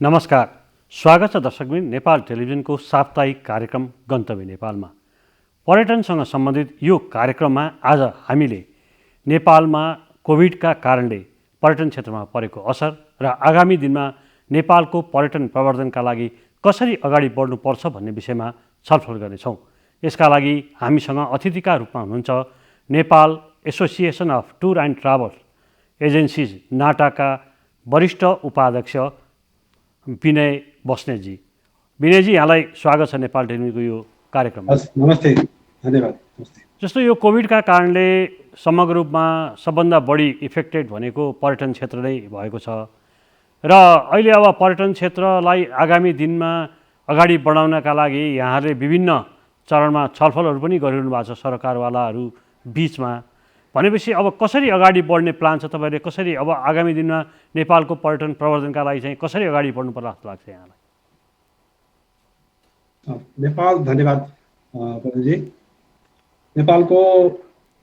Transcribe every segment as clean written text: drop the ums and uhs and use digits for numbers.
नमस्कार, स्वागत छ दर्शकबिन नेपाल टेलिभिजनको साप्ताहिक कार्यक्रम गन्तव्य नेपालमा। पर्यटनसँग सम्बन्धित यो कार्यक्रममा आज हामीले नेपालमा कोभिडका कारणले पर्यटन क्षेत्रमा परेको असर र आगामी दिनमा नेपालको पर्यटन प्रवर्धनका लागि कसरी अगाडि बढ्नुपर्छ भन्ने विषयमा छलफल गर्नेछौँ। यसका लागि हामीसँग अतिथिका रूपमा हुनुहुन्छ Nepal association of tour and travel agencies नाटाका वरिष्ठ उपाध्यक्ष विनय बस्नेतजी। विनयजी, यहाँलाई स्वागत छ नेपाल टेलिभिजनको यो कार्यक्रममा। नमस्ते, धन्यवाद। जस्तो यो कोभिडका कारणले समग्र रूपमा सबभन्दा बढी इफेक्टेड भनेको पर्यटन क्षेत्र नै भएको छ र अहिले अब पर्यटन क्षेत्रलाई आगामी दिनमा अगाडि बढाउनका लागि यहाँहरूले विभिन्न चरणमा छलफलहरू पनि गरिरहनु भएको छ सरकारवालाहरू बिचमा। भनेपछि अब कसरी अगाडि बढ्ने प्लान छ तपाईँले? कसरी अब आगामी दिनमा नेपालको पर्यटन प्रवर्धनका लागि चाहिँ कसरी अगाडि बढ्नु पर्ला जस्तो लाग्छ यहाँलाई? धन्यवाद प्रधानजी। नेपालको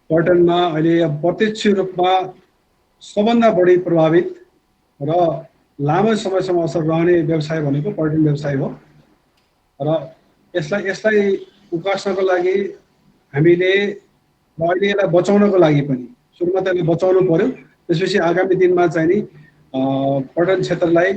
पर्यटनमा अहिले प्रत्यक्ष रूपमा सबभन्दा बढी प्रभावित र लामो समयसम्म असर रहने व्यवसाय भनेको पर्यटन व्यवसाय हो र यसलाई उकास्नको लागि हामीले अहिले यसलाई बचाउनको लागि पनि सुरुमा त यसलाई बचाउनु पर्यो। त्यसपछि आगामी दिनमा चाहिँ नि पर्यटन क्षेत्रलाई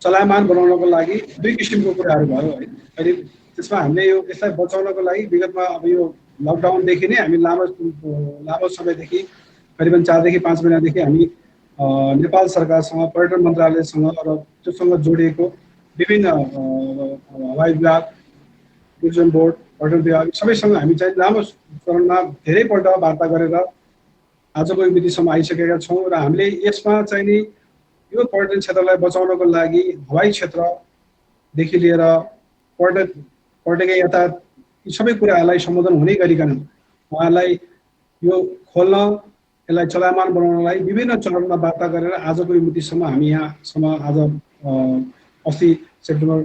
चलायमान बनाउनको लागि दुई किसिमको कुराहरू भयो है। अहिले त्यसमा हामीले यसलाई बचाउनको लागि विगतमा अब यो लकडाउनदेखि नै हामी लामो समयदेखि करिबन 4 देखि 5 महिनादेखि हामी नेपाल सरकारसँग, पर्यटन मन्त्रालयसँग र त्योसँग जोडिएको विभिन्न हवाई विभाग, टुरिज्म बोर्ड, पर्यटन विभाग सबैसँग हामी चाहिँ लामो चरणमा धेरैपल्ट वार्ता गरेर आजको यो मितिसम्म आइसकेका छौँ र हामीले यसमा चाहिँ नि यो पर्यटन क्षेत्रलाई बचाउनको लागि हवाई क्षेत्रदेखि लिएर पर्यटकीय यातायात यी सबै कुराहरूलाई सम्बोधन हुने गरिकन उहाँलाई यो खोल्न, यसलाई चलायमान बनाउनलाई विभिन्न चरणमा वार्ता गरेर आजको यो मितिसम्म हामी यहाँसम्म आज अस्ति सेप्टेम्बर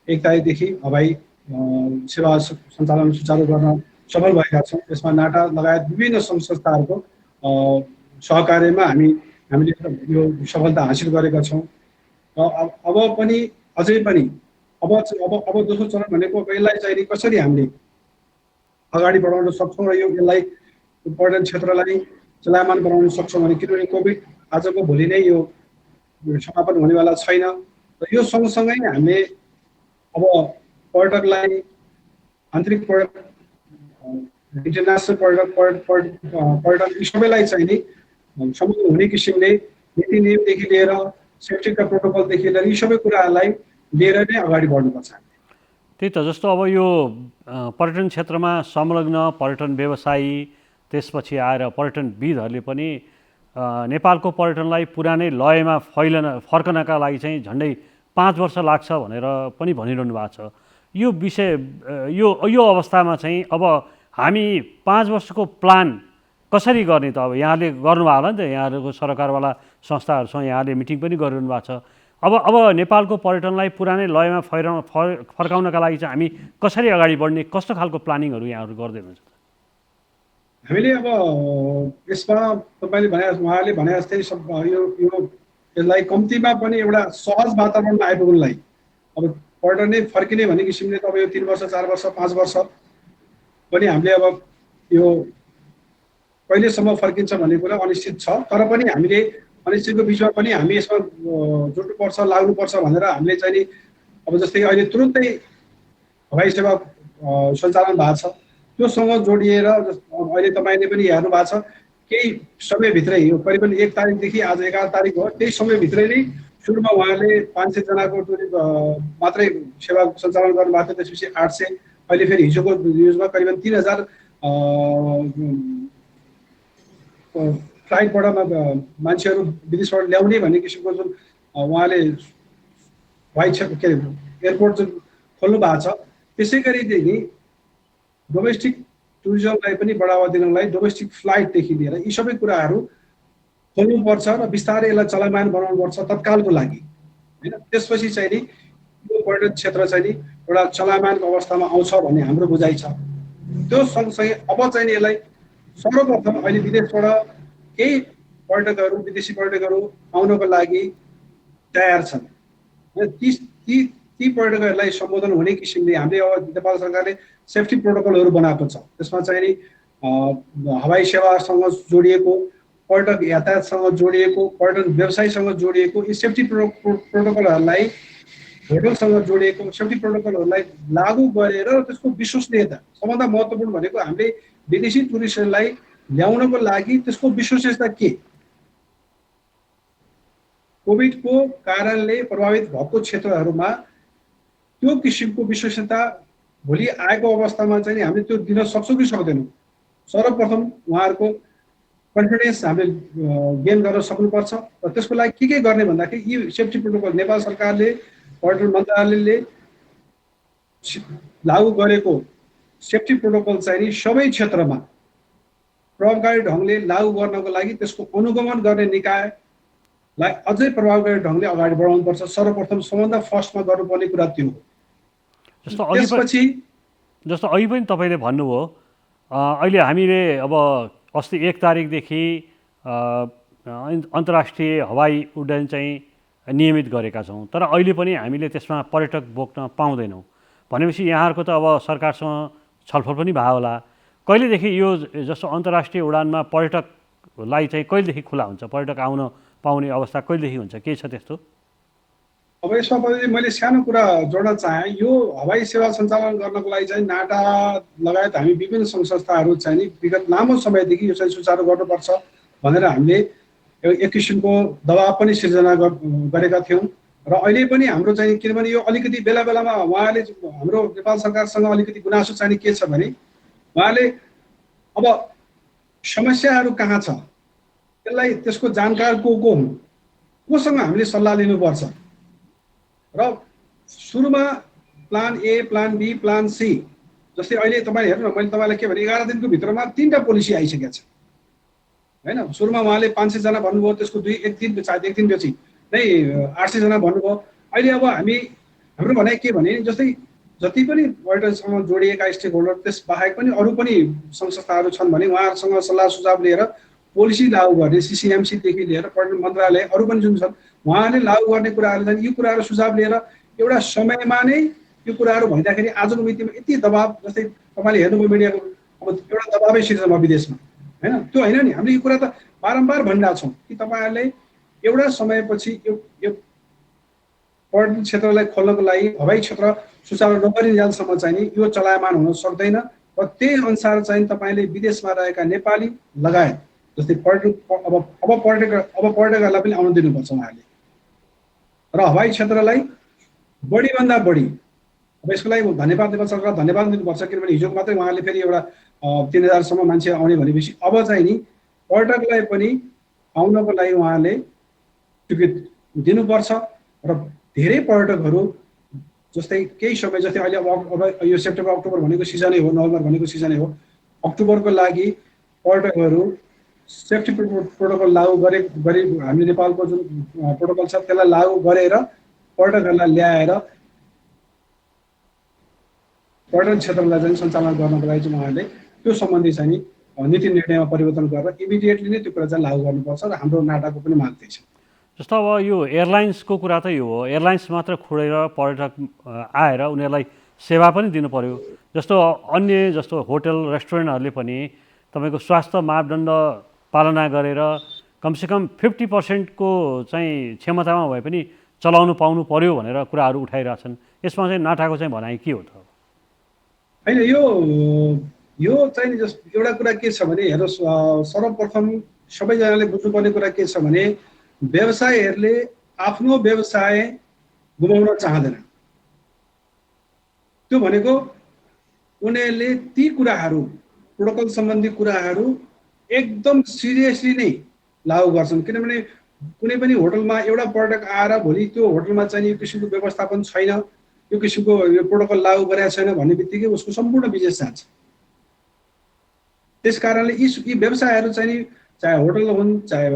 1 तारिकदेखि हवाई सेवा सञ्चालन सुचारू गर्न सफल भएका छौँ। यसमा नाटा लगायत विभिन्न संस्थाहरूको सहकार्यमा हामीले यो सफलता हासिल गरेका छौँ र अब पनि अझै पनि अब दोस्रो चरण भनेको यसलाई चाहिँ कसरी हामीले अगाडि बढाउन सक्छौँ र यसलाई पर्यटन क्षेत्रलाई चलायमान बनाउन सक्छौँ भने, किनभने कोभिड आजको भोलि नै यो समापन हुनेवाला छैन र यो सँगसँगै हामीले अब पर्यटकलाई आन्तरिक पर्यटक, इन्टरनेसनल पर्यटक यी सबैलाई चाहिँ नि सम्बोधन हुने किसिमले नीति नियमदेखि लिएर सेफ्टीका प्रोटोकलदेखि लिएर यी सबै कुराहरूलाई लिएर नै अगाडि बढ्नुपर्छ। त्यही त, जस्तो अब यो पर्यटन क्षेत्रमा संलग्न पर्यटन व्यवसायी, त्यसपछि आएर पर्यटनविदहरूले पनि नेपालको पर्यटनलाई पुरानै लयमा फर्कनका लागि चाहिँ झन्डै 5 वर्ष लाग्छ भनेर पनि भनिरहनु भएको छ। यो विषय यो अवस्थामा चाहिँ अब हामी 5 वर्षको प्लान कसरी गर्ने त? अब यहाँले गर्नुभयो होला नि त, यहाँहरूको सरकारवाला संस्थाहरूसँग यहाँले मिटिङ पनि गरिरहनु भएको छ। अब नेपालको पर्यटनलाई पुरानै लयमा फर्काउनका लागि चाहिँ हामी कसरी अगाडि बढ्ने, कस्तो खालको प्लानिङहरू यहाँहरू गर्दै हुनुहुन्छ? हामीले अब यसमा उहाँले भने जस्तै यसलाई कम्तीमा पनि एउटा सहज वातावरणमा आइपुग्नलाई अब पर्यटन नै फर्किने भन्ने किसिमले त अब यो 3 वर्ष, 4 वर्ष, 5 वर्ष पनि हामीले अब यो कहिलेसम्म फर्किन्छ भन्ने कुरा अनिश्चित छ। तर पनि हामीले अनिश्चितको बिचमा पनि हामी यसमा जुट्नुपर्छ, लाग्नुपर्छ भनेर हामीले चाहिँ नि अब जस्तै अहिले तुरुन्तै हवाई सेवा सञ्चालन भएको छ, त्योसँग जोडिएर अहिले तपाईँले पनि हेर्नु भएको छ केही समयभित्रै, यो करिबन 1 तारिकदेखि आज 11 तारिक हो, त्यही समयभित्रै नै सुरुमा उहाँले 500 जनाको मात्रै सेवा सञ्चालन गर्नुभएको थियो, त्यसपछि 800, अहिले फेरि हिजोको न्युजमा करिबन 3000 फ्लाइटबाट मान्छेहरू विदेशबाट ल्याउने भन्ने किसिमको जुन उहाँले एयरपोर्ट जुन खोल्नु भएको छ, त्यसै गरिदेखि डोमेस्टिक टुरिज्मलाई पनि बढावा दिनलाई डोमेस्टिक फ्लाइटदेखि लिएर यी सबै कुराहरू खोल्नुपर्छ र बिस्तारै यसलाई चलायमान बनाउनुपर्छ तत्कालको लागि होइन। त्यसपछि चाहिँ नि यो पर्यटन क्षेत्र चाहिँ नि एउटा चलायमानको अवस्थामा आउँछ भन्ने हाम्रो बुझाइ छ। त्यो सँगसँगै अब चाहिँ नि यसलाई सर्वप्रथम अहिले विदेशबाट केही पर्यटकहरू, विदेशी पर्यटकहरू आउनको लागि तयार छन्। ती ती ती पर्यटकहरूलाई सम्बोधन हुने किसिमले हामीले अब नेपाल सरकारले सेफ्टी प्रोटोकलहरू बनाएको छ। त्यसमा चाहिँ नि हवाई सेवासँग जोडिएको, पर्यटक यातायातसँग जोडिएको, पर्यटन व्यवसायसँग जोडिएको यी सेफ्टी प्रोटोकलहरूलाई, होटलसँग जोडिएको सेफ्टी प्रोटोकलहरूलाई लागू गरेर त्यसको विश्वसनीयता सबभन्दा महत्त्वपूर्ण भनेको हामीले विदेशी टुरिस्टहरूलाई ल्याउनको लागि त्यसको विश्वसनीयता के, कोभिडको कारणले प्रभावित भएको क्षेत्रहरूमा त्यो किसिमको विश्वसनीयता भोलि आएको अवस्थामा चाहिँ हामीले त्यो दिन सक्छौँ कि सक्दैनौँ। सर्वप्रथम उहाँहरूको कन्फिडेन्स हामीले गेन गर्न सक्नुपर्छ र त्यसको लागि के गर्ने भन्दाखेरि यी सेफ्टी प्रोटोकल नेपाल सरकारले, पर्यटन मन्त्रालयले लागू गरेको सेफ्टी प्रोटोकल चाहिँ नि सबै क्षेत्रमा प्रभावकारी ढङ्गले लागू गर्नको लागि त्यसको अनुगमन गर्ने निकायलाई अझै प्रभावकारी ढङ्गले अगाडि बढाउनुपर्छ। सर्वप्रथम सबभन्दा फर्स्टमा गर्नुपर्ने कुरा त्यो हो। त्यसपछि जस्तो अघि पनि तपाईँले भन्नुभयो अहिले हामीले अब अस्ति 1 तारिकदेखि अन्तर्राष्ट्रिय हवाई उड्डयन चाहिँ नियमित गरेका छौँ, तर अहिले पनि हामीले त्यसमा पर्यटक बोक्न पाउँदैनौँ भनेपछि यहाँहरूको त अब सरकारसँग छलफल पनि भयो होला। कहिलेदेखि यो जस्तो अन्तर्राष्ट्रिय उडानमा पर्यटकलाई चाहिँ कहिलेदेखि खुला हुन्छ, पर्यटक आउन पाउने अवस्था कहिलेदेखि हुन्छ, के छ त्यस्तो? अब यसमा मैले सानो कुरा जोड्न चाहेँ। यो हवाई सेवा सञ्चालन गर्नको लागि चाहिँ नाटा लगायत हामी विभिन्न सङ्घ संस्थाहरू चाहिँ नि विगत लामो समयदेखि यो चाहिँ सुचारू गर्नुपर्छ भनेर हामीले एक किसिमको दबाब पनि सिर्जना गरेका थियौँ र अहिले पनि हाम्रो चाहिँ, किनभने यो अलिकति बेला बेलामा उहाँले हाम्रो नेपाल सरकारसँग अलिकति गुनासो चाहिँ के छ भने उहाँले अब समस्याहरू कहाँ छ त्यसलाई त्यसको जानकार को हुन्, कोसँग हामीले सल्लाह लिनुपर्छ र सुरुमा plan A, plan B, plan C, जस्तै अहिले तपाईँ हेर्नु न, मैले तपाईँलाई के भने 11 दिनको भित्रमा 3टा पोलिसी आइसकेको छ होइन। सुरुमा उहाँले 500 जना भन्नुभयो, त्यसको एक दिन पछि नै 800 जना भन्नुभयो। अहिले अब हाम्रो भनाइ के भने जस्तै जति पनि पर्यटनसँग जोडिएका स्टेक होल्डर त्यस बाहेक पनि अरू पनि सङ्घ संस्थाहरू छन् भने उहाँहरूसँग सल्लाह सुझाव लिएर पोलिसी लागू गर्ने, CCMC देखि लिएर पर्यटन मन्त्रालय अरू पनि जुन छन् उहाँले लागू गर्ने कुराहरू छन्। यो कुराहरू सुझाव लिएर एउटा समयमा नै यो कुराहरू भइदाखेरि आजको मितिमा यति दबाब, जस्तै तपाईँले हेर्नुभयो मिडियाको, अब एउटा दबाबै सिर्जना विदेशमा होइन, त्यो होइन नि। हामीले यो कुरा त बारम्बार भनिरहेको छौँ कि तपाईँहरूले एउटा समयपछि यो पर्यटन क्षेत्रलाई खोल्नको लागि हवाई क्षेत्र सुचारू नगरिन्जेलसम्म चाहिँ नि यो चलायमान हुन सक्दैन र त्यही अनुसार चाहिँ तपाईँले विदेशमा रहेका नेपाली लगायत जस्तै अब पर्यटकहरूलाई पनि आउन दिनुपर्छ उहाँहरूले र हवाई क्षेत्रलाई बढीभन्दा बढी। अब यसको लागि धन्यवाद नेपाल सरकार धन्यवाद दिनुपर्छ, किनभने हिजो मात्रै उहाँले फेरि एउटा 3000सम्म मान्छे आउने भनेपछि अब चाहिँ नि पर्यटकलाई पनि आउनको लागि उहाँले टिकट दिनुपर्छ र धेरै पर्यटकहरू जस्तै केही समय, जस्तै अहिले अब यो सेप्टेम्बर अक्टोबर भनेको सिजनै हो, नोभेम्बर भनेको सिजनै हो, अक्टोबरको लागि पर्यटकहरू सेफ्टी प्रोटोकल लागू गरे हामीले नेपालको जुन प्रोटोकल छ त्यसलाई लागू गरेर पर्यटकहरूलाई ल्याएर पर्यटन क्षेत्रलाई चाहिँ सञ्चालन गर्नको लागि चाहिँ उहाँहरूले त्यो सम्बन्धी चाहिँ नीति निर्णयमा परिवर्तन गरेर इमिडिएटली नै त्यो कुरा चाहिँ लागू गर्नुपर्छ र हाम्रो नाटाको पनि माग त्यही छ। जस्तो अब यो एयरलाइन्सको कुरा त यो हो, एयरलाइन्स मात्र छोडेर पर्यटक आएर उनीहरूलाई सेवा पनि दिनु पर्यो। जस्तो अन्य जस्तो होटल रेस्टुरेन्टहरूले पनि तपाईँको स्वास्थ्य मापदण्ड पालना गरेर कमसेकम 50% को चाहिँ क्षमतामा भए पनि चलाउनु पाउनु पर्यो भनेर कुराहरू उठाइरहेछन्। यसमा चाहिँ नाटाको चाहिँ भनाइ के हो त? होइन, यो चाहिँ एउटा कुरा के छ भने हेर्नुहोस्, सर्वप्रथम सबैजनाले बुझ्नुपर्ने कुरा के छ भने व्यवसायीहरूले आफ्नो व्यवसाय गुमाउन चाहँदैन। त्यो भनेको उनीहरूले ती कुराहरू, प्रोटोकल सम्बन्धी कुराहरू एकदम सिरियसली नै लागू गर्छन्। किनभने कुनै पनि होटलमा एउटा पर्यटक आएर भोलि त्यो होटलमा चाहिँ यो किसिमको व्यवस्थापन छैन, यो किसिमको यो प्रोटोकल लागू गरेका छैन भन्ने बित्तिकै उसको सम्पूर्ण बिजनेस जान्छ। त्यस कारणले यी व्यवसायहरू चाहिँ नि, चाहे होटल हुन्, चाहे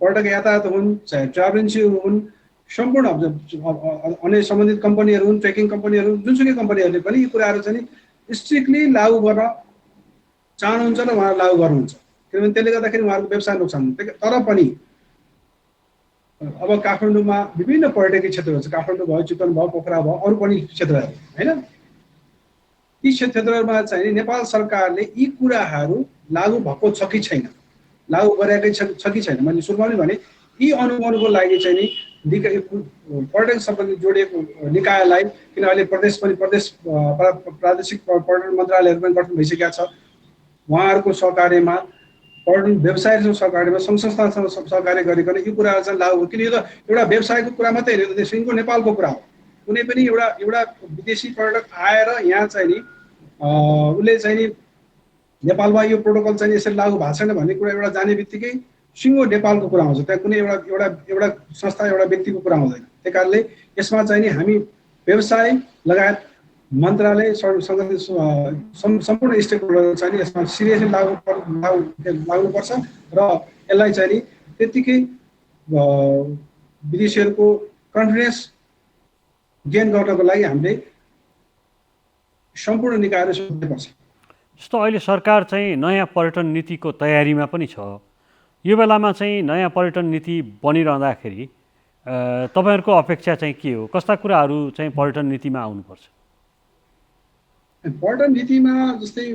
पर्यटक यातायात हुन्, चाहे ट्राभल एजेन्सीहरू हुन्, सम्पूर्ण अन्य सम्बन्धित कम्पनीहरू हुन्, ट्रेकिङ कम्पनीहरू, जुनसुकै कम्पनीहरूले पनि यी कुराहरू चाहिँ स्ट्रिक्टली लागू गर्न चाहनुहुन्छ र उहाँहरू लागू गर्नुहुन्छ। किनभने त्यसले गर्दाखेरि उहाँहरूको व्यवसाय नोक्सान हुन्छ। तर पनि अब काठमाडौँमा विभिन्न पर्यटकीय क्षेत्रहरू छ, काठमाडौँ भयो, चितवन भयो, पोखरा भयो, अरू पनि क्षेत्रहरू होइन। ती क्षेत्रहरूमा चाहिँ नेपाल सरकारले यी कुराहरू लागू भएको छ कि छैन, लागू गरेकै छ कि छैन। मैले सुरुमा पनि भने यी अनुमोदनको लागि चाहिँ नि पर्यटन सम्बन्धी जोडिएको निकायलाई, किन अहिले प्रदेश पनि प्रादेशिक पर्यटन मन्त्रालयहरू पनि गठन भइसकेका छ, उहाँहरूको सहकार्यमा पर्यटन व्यवसायसँग सहकार्यमा सङ्घ संस्थासँग सहकार्य गरिकन यी कुराहरू चाहिँ लागू, किन यो त एउटा व्यवसायको कुरा मात्रै होइन, देशको नेपालको कुरा हो। कुनै पनि एउटा विदेशी पर्यटक आएर यहाँ चाहिँ नि उसले चाहिँ नि नेपालमा यो प्रोटोकल चाहिँ यसरी लागू भएको छैन भन्ने कुरा एउटा जाने बित्तिकै सिङ्गो नेपालको कुरा आउँछ, त्यहाँ कुनै एउटा संस्था एउटा व्यक्तिको कुरा आउँदैन। त्यही कारणले यसमा चाहिँ नि हामी व्यवसाय लगायत मन्त्रालय सम्पूर्ण स्टेक होल्डर चाहिँ नि यसमा सिरियसली लाग्नुपर्छ र यसलाई चाहिँ नि त्यत्तिकै विदेशीहरूको कन्फिडेन्स गेन गर्नको लागि हामीले सम्पूर्ण निकायहरू सोच्नुपर्छ। जस्तो अहिले सरकार चाहिँ नयाँ पर्यटन नीतिको तयारीमा पनि छ, यो बेलामा चाहिँ नयाँ पर्यटन नीति बनिरहँदाखेरि तपाईँहरूको अपेक्षा चाहिँ के हो, कस्ता कुराहरू चाहिँ पर्यटन नीतिमा आउनुपर्छ? पर्यटन नीतिमा जस्तै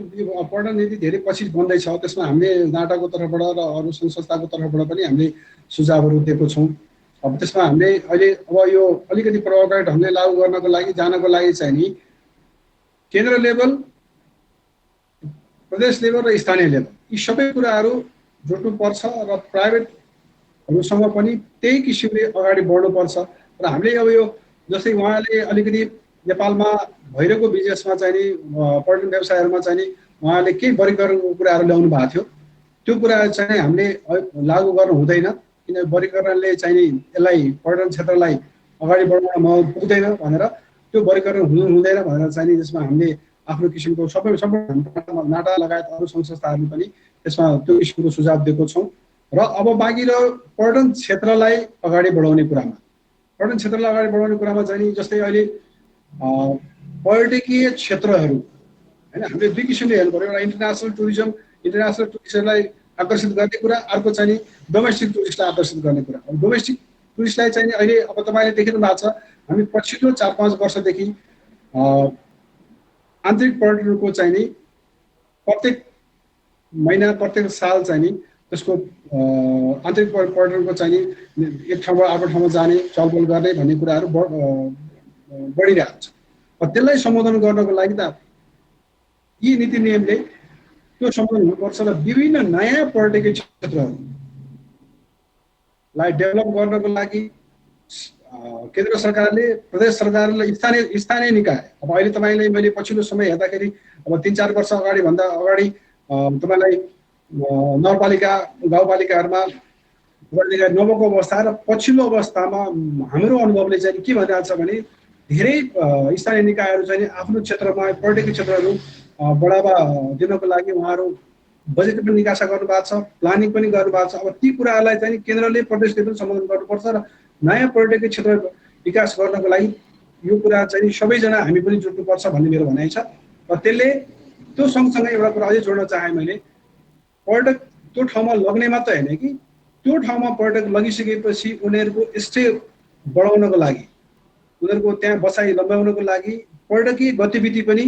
पर्यटन नीति धेरै पछि बन्दैछ, त्यसमा हामीले नाटाको तर्फबाट र अरू सङ्घ संस्थाको तर्फबाट पनि हामीले सुझावहरू दिएको छौँ। अब त्यसमा हामीले अहिले अब यो अलिकति प्रभावकारी ढङ्गले लागू गर्नको लागि जानको लागि चाहिँ नि केन्द्र लेभल, प्रदेश लेभल र स्थानीय लेभल यी सबै कुराहरू जोड्नुपर्छ र प्राइभेटहरूसँग पनि त्यही किसिमले अगाडि बढ्नुपर्छ। र हामीले अब यो जस्तै उहाँले अलिकति नेपालमा भइरहेको बिजनेसमा चाहिँ नि पर्यटन व्यवसायहरूमा चाहिँ नि उहाँले केही वर्गीकरणको कुराहरू ल्याउनु भएको थियो, त्यो कुरा चाहिँ हामीले लागू गर्नु हुँदैन, किन वर्गीकरणले चाहिँ नि यसलाई पर्यटन क्षेत्रलाई अगाडि बढाउन पुग्दैन भनेर त्यो वर्गीकरण हुँदैन भनेर चाहिँ नि त्यसमा हामीले आफ्नो किसिमको सम्पूर्ण नाटा लगायत अरू सङ्घ संस्थाहरूले पनि त्यसमा त्यो किसिमको सुझाव दिएको छौँ। र अब बाँकी र पर्यटन क्षेत्रलाई अगाडि बढाउने कुरामा चाहिँ नि जस्तै अहिले पर्यटकीय क्षेत्रहरू होइन हामीले दुई किसिमले हेर्नु पर्यो, एउटा इन्टरनेसनल टुरिस्टलाई आकर्षित गर्ने कुरा, अर्को चाहिँ नि डोमेस्टिक टुरिस्टलाई आकर्षित गर्ने कुरा। अब डोमेस्टिक टुरिस्टलाई चाहिँ नि अहिले अब तपाईँले देख्नु भएको छ, हामी पछिल्लो 4-5 वर्षदेखि आन्तरिक पर्यटनको चाहिँ नि प्रत्येक महिना प्रत्येक साल चाहिँ नि त्यसको आन्तरिक पर्यटनको चाहिँ नि एक ठाउँबाट अर्को ठाउँमा जाने चलबल गर्ने भन्ने कुराहरू बढिरहेको छ। त्यसलाई सम्बोधन गर्नको लागि त यी नीति नियमले त्यो सम्बोधन हुनुपर्छ र विभिन्न नयाँ पर्यटकीय क्षेत्रहरूलाई डेभलप गर्नको लागि केन्द्र सरकारले, प्रदेश सरकारले, स्थानीय निकाय, अब अहिले तपाईँले मैले पछिल्लो समय हेर्दाखेरि अब 3-4 वर्ष भन्दा अगाडि तपाईँलाई नगरपालिका गाउँपालिकाहरूमा नभएको अवस्था र पछिल्लो अवस्थामा हाम्रो अनुभवले चाहिँ के भनिरहेको छ भने धेरै स्थानीय निकायहरू चाहिँ आफ्नो क्षेत्रमा पर्यटकीय क्षेत्रहरू बढावा दिनको लागि उहाँहरू बजेट पनि निकासा गर्नुभएको छ, प्लानिङ पनि गर्नुभएको छ। अब ती कुराहरूलाई चाहिँ केन्द्रले प्रदेशले पनि सम्बोधन गर्नुपर्छ र नयाँ पर्यटकीय क्षेत्र विकास गर्नको लागि यो कुरा चाहिँ सबैजना हामी पनि जुट्नुपर्छ भन्ने मेरो भनाइ छ। र त्यसले त्यो सँगसँगै एउटा कुरा अझै जोड्न चाहे मैले, पर्यटक त्यो ठाउँमा लग्ने मात्रै होइन कि त्यो ठाउँमा पर्यटक लगिसकेपछि उनीहरूको स्टे बढाउनको लागि, उनीहरूको त्यहाँ बसाइ लम्ब्याउनको लागि पर्यटकीय गतिविधि पनि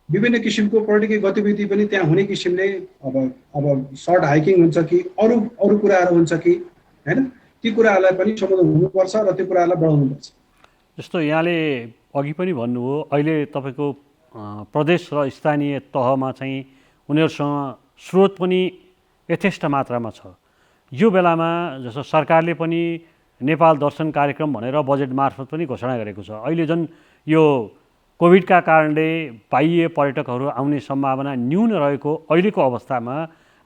विभिन्न किसिमको पर्यटकीय गतिविधि पनि त्यहाँ हुने किसिमले अब सर्ट हाइकिङ हुन्छ कि अरू कुराहरू हुन्छ कि हैन, ती कुराहरूलाई पनि सम्बोधन हुनुपर्छ र त्यो कुराहरूलाई बढाउनुपर्छ। जस्तो यहाँले अघि पनि भन्नुभयो, अहिले तपाईँको प्रदेश र स्थानीय तहमा चाहिँ उनीहरूसँग स्रोत पनि यथेष्ट मात्रामा छ। यो बेलामा जस्तो सरकारले पनि नेपाल दर्शन कार्यक्रम भनेर बजेट मार्फत पनि घोषणा गरेको छ। अहिले जुन यो कोभिडका कारणले बाह्य पर्यटकहरू आउने सम्भावना न्यून रहेको अहिलेको अवस्थामा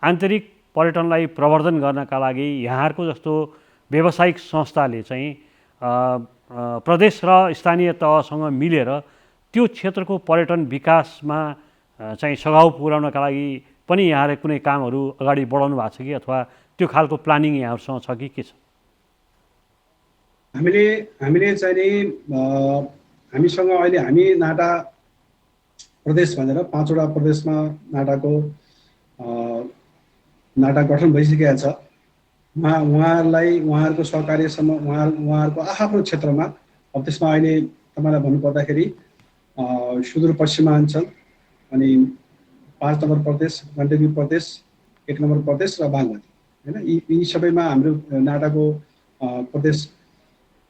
आन्तरिक पर्यटनलाई प्रवर्धन गर्नका लागि यहाँहरूको जस्तो व्यावसायिक संस्थाले चाहिँ प्रदेश र स्थानीय तहसँग मिलेर त्यो क्षेत्रको पर्यटन विकासमा चाहिँ सघाउ पुर्याउनका लागि पनि यहाँले कुनै कामहरू अगाडि बढाउनु भएको छ कि अथवा त्यो खालको प्लानिङ यहाँहरूसँग छ कि के छ? हामीले चाहिँ नि हामीसँग अहिले हामी नाटा प्रदेश भनेर 5वटा प्रदेशमा नाटा गठन भइसकेको छ उहाँहरूलाई उहाँहरूको सहकार्यसम्म उहाँहरूको आफ्नो क्षेत्रमा अब त्यसमा अहिले तपाईँलाई भन्नुपर्दाखेरि सुदूरपश्चिमाञ्चल अनि 5 नम्बर प्रदेश गण्डकी प्रदेश 1 नम्बर प्रदेश र बागमती होइन यी सबैमा हाम्रो नाटाको प्रदेश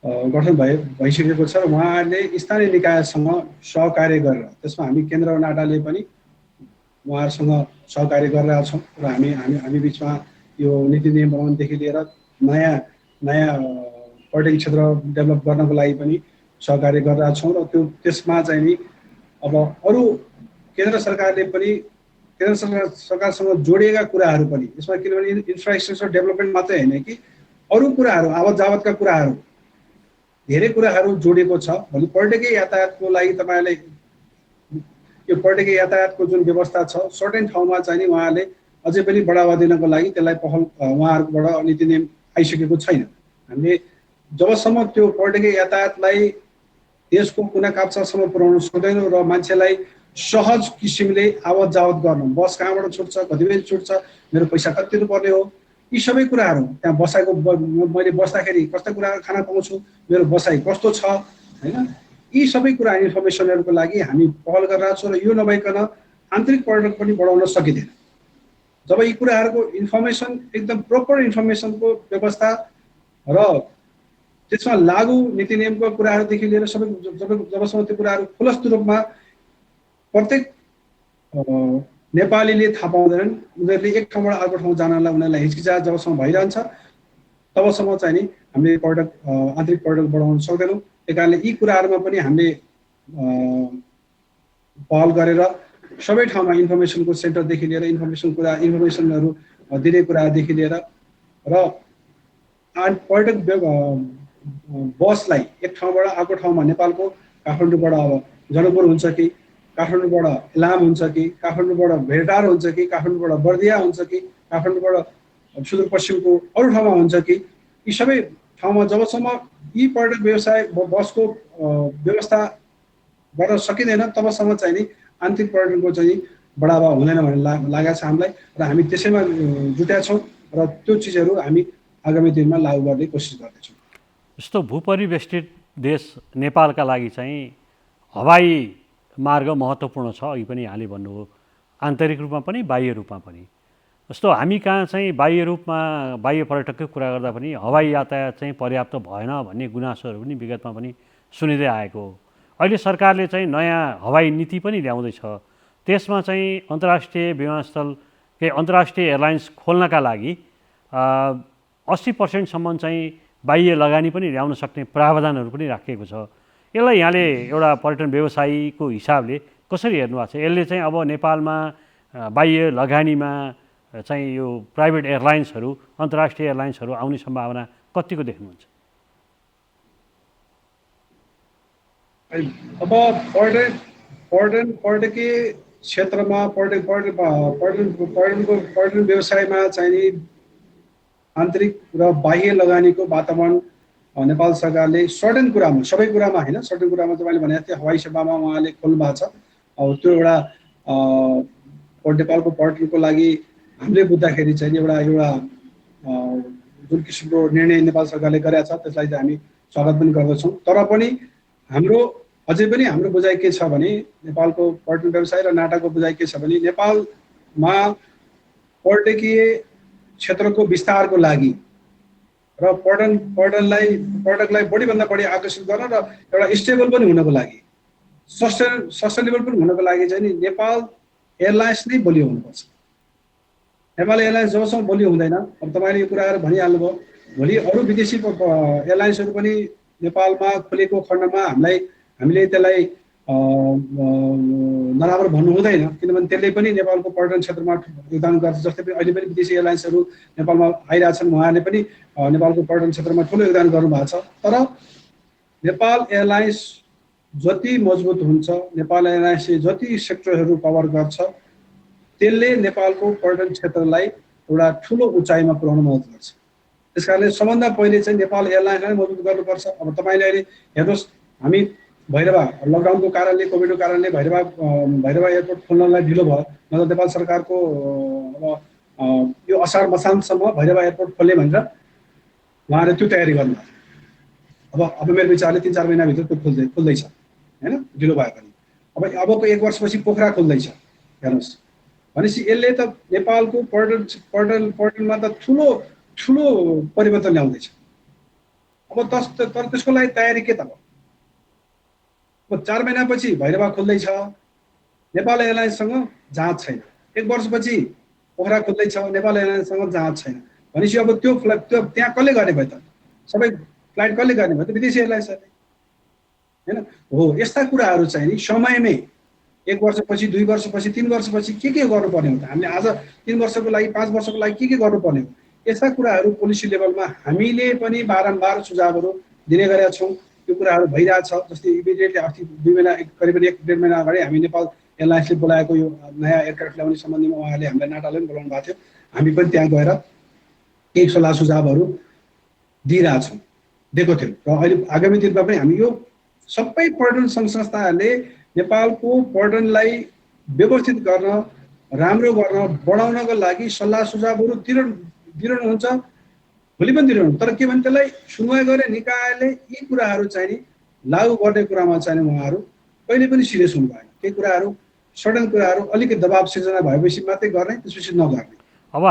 गठन भइसकेको छ र उहाँहरूले स्थानीय निकायसँग सहकार्य गरेर त्यसमा हामी केन्द्र नाटाले पनि उहाँहरूसँग सहकार्य गरिरहेका छौँ र हामी बिचमा यो नीति नियम बनाउनदेखि लिएर नयाँ नयाँ पर्यटन क्षेत्र डेभलप गर्नको लागि पनि सहकार्य गरिरहेका छौँ र त्यसमा चाहिँ नि अब अरू केन्द्र सरकारले पनि केन्द्र सरकारसँग जोडिएका कुराहरू पनि यसमा किनभने इन्फ्रास्ट्रक्चर डेभलपमेन्ट मात्रै होइन कि अरू कुराहरू आवत जावतका कुराहरू धेरै कुराहरू जोडिएको छ भने पर्यटकीय यातायातको लागि तपाईँले यो पर्यटकीय यातायातको जुन व्यवस्था छ सर्टेन ठाउँमा चाहिँ नि उहाँहरूले अझै पनि बढावा दिनको लागि त्यसलाई पहल उहाँहरूबाट नीति नियम आइसकेको छैन। हामीले जबसम्म त्यो पर्यटकीय यातायातलाई देशको कुना काप्चासम्म पुर्याउन सक्दैनौँ र मान्छेलाई सहज किसिमले आवत जावत गर्नु बस कहाँबाट छुट्छ कति बजी छुट्छ मेरो पैसा कति तिर्नुपर्ने हो यी सबै कुराहरू त्यहाँ बसाइको मैले बस्दाखेरि कस्तो कुराहरू खान पाउँछु मेरो बसाइ कस्तो छ होइन यी सबै कुरा इन्फर्मेसनहरूको लागि हामी पहल गरिरहेको छौँ र यो नभइकन आन्तरिक पर्यटन पनि बढाउन सकिँदैन। जब यी कुराहरूको इन्फर्मेसन एकदम प्रोपर इन्फर्मेसनको व्यवस्था र त्यसमा लागू नीति नियमको कुराहरूदेखि लिएर सबै जबसम्म त्यो कुराहरू खुलस्त रूपमा प्रत्येक नेपालीले थाहा पाउँदैनन् उनीहरूले एक ठाउँबाट अर्को ठाउँ जानलाई उनीहरूलाई हिचकिचाहट जबसम्म भइरहन्छ तबसम्म चाहिँ नि हामीले आन्तरिक पर्यटन बढाउन सक्दैनौँ। त्यही कारणले यी कुराहरूमा पनि हामीले पहल गरेर सबै ठाउँमा इन्फर्मेसनको सेन्टरदेखि लिएर इन्फर्मेसनहरू दिने कुरादेखि लिएर र पर्यटक बसलाई एक ठाउँबाट अर्को ठाउँमा नेपालको काठमाडौँबाट अब जनकपुर हुन्छ कि काठमाडौँबाट इलाम हुन्छ कि काठमाडौँबाट भेटटार हुन्छ कि काठमाडौँबाट बर्दिया हुन्छ कि काठमाडौँबाट सुदूरपश्चिमको अरू ठाउँमा हुन्छ कि यी सबै ठाउँमा जबसम्म यी पर्यटक व्यवसाय बसको व्यवस्था गर्न सकिँदैन तबसम्म चाहिँ नि आन्तरिक पर्यटनको चाहिँ बढावा हुँदैन भन्ने लागेको छ हामीलाई र हामी त्यसैमा जुटेका छौँ र त्यो चिजहरू हामी आगामी दिनमा लागू गर्ने कोसिस गर्दैछौँ। यस्तो भूपरिवेष्टित देश नेपालका लागि चाहिँ हवाई मार्ग महत्त्वपूर्ण छ अघि पनि यहाँले भन्नुभयो आन्तरिक रूपमा पनि बाह्य रूपमा पनि। जस्तो हामी कहाँ चाहिँ बाह्य रूपमा बाह्य पर्यटककै कुरा गर्दा पनि हवाई यातायात चाहिँ पर्याप्त भएन भन्ने गुनासोहरू पनि विगतमा पनि सुनिँदै आएको हो। अहिले सरकारले चाहिँ नयाँ हवाई नीति पनि ल्याउँदैछ त्यसमा चाहिँ अन्तर्राष्ट्रिय विमानस्थल अन्तर्राष्ट्रिय एयरलाइन्स खोल्नका लागि 80% चाहिँ बाह्य लगानी पनि ल्याउन सक्ने प्रावधानहरू पनि राखिएको छ। यसलाई यहाँले एउटा पर्यटन व्यवसायीको हिसाबले कसरी हेर्नु भएको छ? यसले चाहिँ अब नेपालमा बाह्य लगानीमा चाहिँ यो प्राइभेट एयरलाइन्सहरू अन्तर्राष्ट्रिय एयरलाइन्सहरू आउने सम्भावना कतिको देख्नुहुन्छ? अब पर्यटकीय क्षेत्रमा पर्यटन व्यवसायमा चाहिँ नि आन्तरिक र बाह्य लगानीको वातावरण नेपाल सरकारले सर्टेन कुरामा सबै कुरामा होइन सर्टेन कुरामा तपाईँले भने जस्तै हवाई सेवामा उहाँले खोल्नु भएको छ। अब त्यो एउटा नेपालको पर्यटनको लागि हामीले बुझ्दाखेरि चाहिँ एउटा जुन किसिमको निर्णय नेपाल सरकारले गरेका छ त्यसलाई चाहिँ हामी स्वागत पनि गर्दछौँ। तर पनि अझै पनि हाम्रो बुझाइ के छ भने नेपालको पर्यटन व्यवसाय र नाटाको बुझाइ के छ भने नेपालमा पर्यटकीय क्षेत्रको विस्तारको लागि र पर्यटकलाई बढीभन्दा बढी आकर्षित गर्न र एउटा स्टेबल पनि हुनको लागि सस्टेनेबल पनि हुनको लागि चाहिँ नि नेपाल एयरलाइन्स नै बलियो हुनुपर्छ। नेपाल एयरलाइन्स जबसम्म बलियो हुँदैन अब तपाईँले यो कुराहरू भनिहाल्नुभयो भोलि अरू विदेशी एयरलाइन्सहरू पनि नेपालमा खोलेको खण्डमा हामीले त्यसलाई नराम्रो भन्नु हुँदैन किनभने त्यसले पनि नेपालको पर्यटन क्षेत्रमा योगदान गर्छ। जस्तै अहिले पनि विदेशी एयरलाइन्सहरू नेपालमा आइरहेछन् उहाँहरूले पनि नेपालको पर्यटन क्षेत्रमा ठुलो योगदान गर्नुभएको छ। तर नेपाल एयरलाइन्स जति मजबुत हुन्छ नेपाल एयरलाइन्सले जति सेक्टरहरू कभर गर्छ त्यसले नेपालको पर्यटन क्षेत्रलाई एउटा ठुलो उचाइमा पुर्याउन मद्दत गर्छ। त्यसकारणले सबभन्दा पहिले चाहिँ नेपाल एयरलाइन्सलाई मजबुत गर्नुपर्छ। अब तपाईँले अहिले हेर्नुहोस् हामी भैरवा लकडाउनको कारणले कोभिडको कारणले भैरवा एयरपोर्ट खोल्नलाई ढिलो भयो नत्र नेपाल सरकारको अब यो असार मसान्तसम्म भैरवा एयरपोर्ट खोल्ने भनेर उहाँले त्यो तयारी गर्नु अब मेरो विचारले 3-4 महिनाभित्र त्यो खुल्दैछ होइन, ढिलो भयो भने। अबको 1 वर्षपछि पोखरा खुल्दैछ हेर्नुहोस्। भनेपछि यसले त नेपालको पर्यटनमा त ठुलो ठुलो परिवर्तन ल्याउँदैछ। अब तर त्यसको लागि तयारी के त अब? 4 महिनापछि भैरवा खुल्दैछ, नेपाल एयरलाइन्ससँग जहाज छैन। 1 वर्षपछि पोखरा खुल्दैछ, नेपाल एयरलाइन्ससँग जहाज छैन। भनेपछि अब त्यो त्यहाँ कसले गर्ने भयो त? सबै फ्लाइट कसले गर्ने भयो त? विदेशी एयरलाइन्सहरूले होइन। हो, यस्ता कुराहरू चाहिँ नि समयमै 1 वर्षपछि, 2 वर्षपछि, 3 वर्षपछि के गर्नुपर्ने हो त? हामीले आज 3 वर्षको लागि, 5 वर्षको लागि के गर्नुपर्ने हो? यस्ता कुराहरू पोलिसी लेभलमा हामीले पनि बारम्बार सुझावहरू दिने गरेका छौँ। त्यो कुराहरू भइरहेछ। जस्तै इमिडिएटली अस्ति 2 महिना, करिब 1-1.5 महिना अगाडि हामी नेपाल एयरलाइन्सले बोलाएको यो नयाँ एयरक्राफ्ट ल्याउने सम्बन्धमा उहाँहरूले हामीलाई नाटाले पनि बोलाउनु भएको थियो। हामी पनि त्यहाँ गएर केही सल्लाह सुझावहरू दिइरहेछौँ, दिएको थियौँ। र अहिले आगामी दिनमा पनि हामी यो सबै पर्यटन सङ्घ संस्थाहरूले नेपालको पर्यटनलाई व्यवस्थित गर्न, राम्रो गर्न, बढाउनको लागि सल्लाह सुझावहरू दिइरहनुहुन्छ, भोलि पनि दिइरहनु। तर के भने त्यसलाई सुनवाई गर्ने निकायले यी कुराहरू चाहिँ नि लागू गर्ने कुरामा चाहिँ उहाँहरू कहिले पनि सिरियस हुनु भएन। केही कुराहरू सडन कुराहरू अलिकति दबाब सिर्जना भएपछि मात्रै गर्ने, त्यसपछि नगर्ने। अब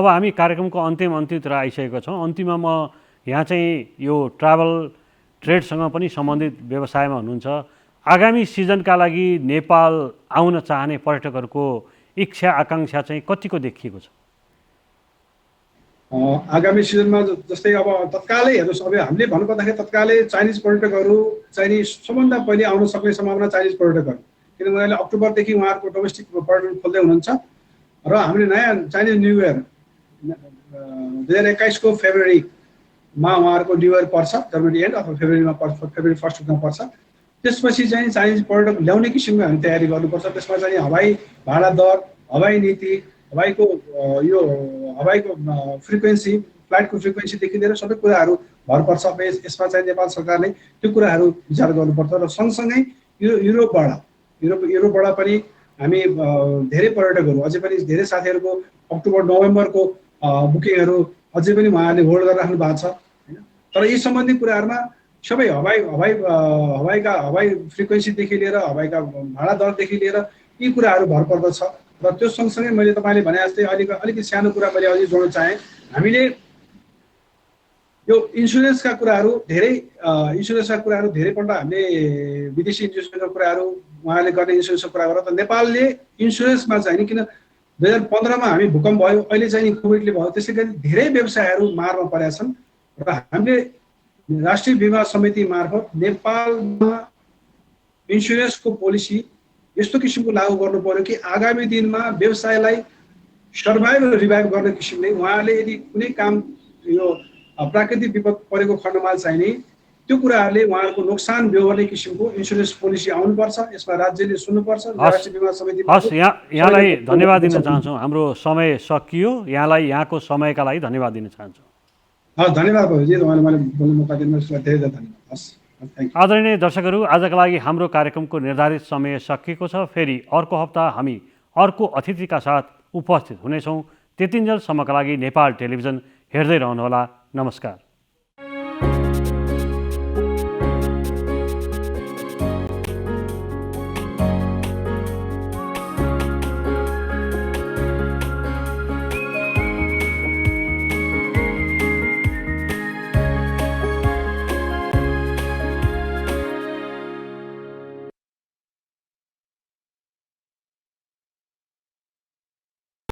हामी कार्यक्रमको अन्तिमतिर आइसकेको छौँ। अन्तिममा म यहाँ चाहिँ यो ट्राभल ट्रेडसँग पनि सम्बन्धित व्यवसायमा हुनुहुन्छ। आगामी सिजनका लागि नेपाल आउन चाहने पर्यटकहरूको इच्छा आकाङ्क्षा चाहिँ कतिको देखिएको छ? आगामी सिजनमा जस्तै अब तत्कालै हेर्नुहोस्, अब हामीले भन्नुपर्दाखेरि तत्कालै चाइनिज पर्यटकहरू चाहिँ सबभन्दा पहिले आउन सक्ने सम्भावना चाइनिज पर्यटकहरू, किनभने अहिले अक्टोबरदेखि उहाँहरूको डोमेस्टिक पर्यटन खोल्दै हुनुहुन्छ। र हामीले नयाँ चाइनिज न्यू इयर 2021 को फेब्रुअरीमा उहाँहरूको न्यू इयर पर्छ, जनवरी एन्ड अथवा फेब्रुअरीमा पर्छ, फेब्रुअरी 1 विकमा पर्छ। त्यसपछि चाहिँ चाइनिज पर्यटक ल्याउने किसिमको हामी तयारी गर्नुपर्छ। त्यसमा चाहिँ हवाई भाडा दर, हवाई नीति, हवाईको फ्रिक्वेन्सी, फ्लाइटको फ्रिक्वेन्सीदेखि लिएर सबै कुराहरू भर पर्छ। यसमा चाहिँ नेपाल सरकारले त्यो कुराहरू विचार गर्नुपर्छ। र सँगसँगै युरोपबाट पनि हामी धेरै पर्यटकहरू, अझै पनि धेरै साथीहरूको अक्टोबर नोभेम्बरको बुकिङहरू अझै पनि उहाँहरूले होल्ड गरेर राख्नु भएको छ होइन। तर यी सम्बन्धी कुराहरूमा सबै हवाई फ्रिक्वेन्सीदेखि लिएर, हवाईका भाडा दरदेखि लिएर यी कुराहरू भर पर्दछ। र त्यो सँगसँगै मैले तपाईँले भने जस्तै अलिकति सानो कुरा मैले अझै जोड्न चाहेँ। हामीले यो इन्सुरेन्सका कुराहरू धेरैपल्ट हामीले विदेशी इन्सुरेन्सका कुराहरू उहाँले गर्ने इन्सुरेन्सको कुरा गरेर त नेपालले इन्सुरेन्समा चाहिँ नि, किन 2015मा हामी भूकम्प भयो, अहिले चाहिँ नि कोभिडले भयो, त्यसै गरी धेरै व्यवसायहरू मारमा परेका छन्। र हामीले राष्ट्रिय बीमा समिति मार्फत नेपालमा इन्सुरेन्सको पोलिसी यस्तो किसिमको लागू गर्नु पर्यो कि आगामी दिनमा व्यवसायलाई सर्भाइभ र रिभाइभ गर्ने किसिमले उहाँले यदि कुनै काम यो प्राकृतिक विपद परेको खण्डमा चाहिँ नि त्यो कुराहरूले उहाँहरूको नोक्सान बेहोर्ने किसिमको इन्सुरेन्स पोलिसी आउनुपर्छ। यसमा राज्यले सुन्नुपर्छ। राष्ट्रिय बीमा समिति यहाँलाई धन्यवाद दिन चाहन्छौँ। हाम्रो समय सकियो। यहाँलाई यहाँको समयका लागि धन्यवाद दिन चाहन्छु। धन्यवाद भाउजी, तपाईँले मलाई बोल्ने मौका दिनुभयो, धेरै धेरै धन्यवाद। हस्, आदरणीय दर्शकहरू, आजका लागि हाम्रो कार्यक्रमको निर्धारित समय सकिएको छ। फेरि अर्को हप्ता हामी अर्को अतिथिका साथ उपस्थित हुनेछौँ। त्यतिन्जेलसम्मका लागि नेपाल टेलिभिजन हेर्दै रहनुहोला। नमस्कार।